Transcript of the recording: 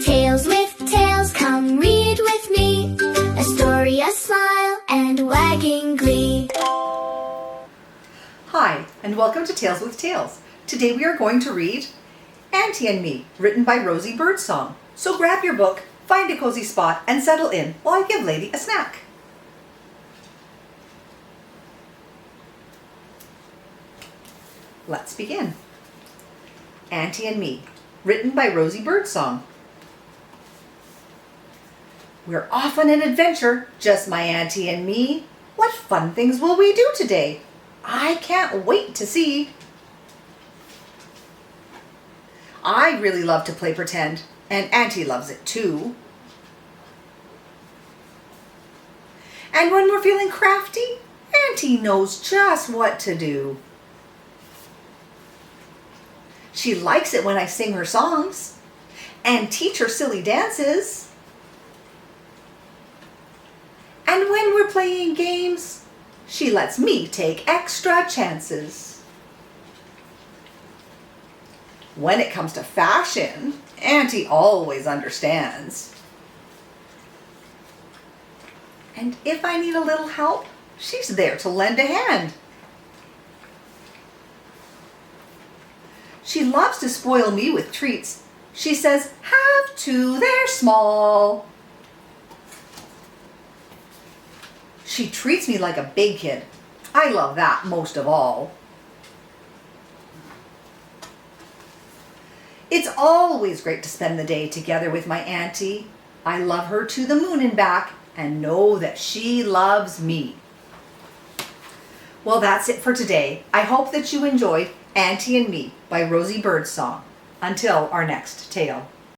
Tales with tales, come read with me. A story, a smile, and wagging glee. Hi, and welcome to Tales with Tales. Today we are going to read Auntie and Me, written by Rosie Birdsong. So grab your book, find a cozy spot, and settle in while I give Lady a snack. Let's begin. Auntie and Me, written by Rosie Birdsong. We're off on an adventure, just my auntie and me. What fun things will we do today? I can't wait to see. I really love to play pretend, and Auntie loves it too. And when we're feeling crafty, Auntie knows just what to do. She likes it when I sing her songs and teach her silly dances. And when we're playing games, she lets me take extra chances. When it comes to fashion, Auntie always understands. And if I need a little help, she's there to lend a hand. She loves to spoil me with treats. She says, "Have two, they're small." She treats me like a big kid. I love that most of all. It's always great to spend the day together with my auntie. I love her to the moon and back and know that she loves me. Well, that's it for today. I hope that you enjoyed Auntie and Me by Rosie Birdsong. Until our next tale.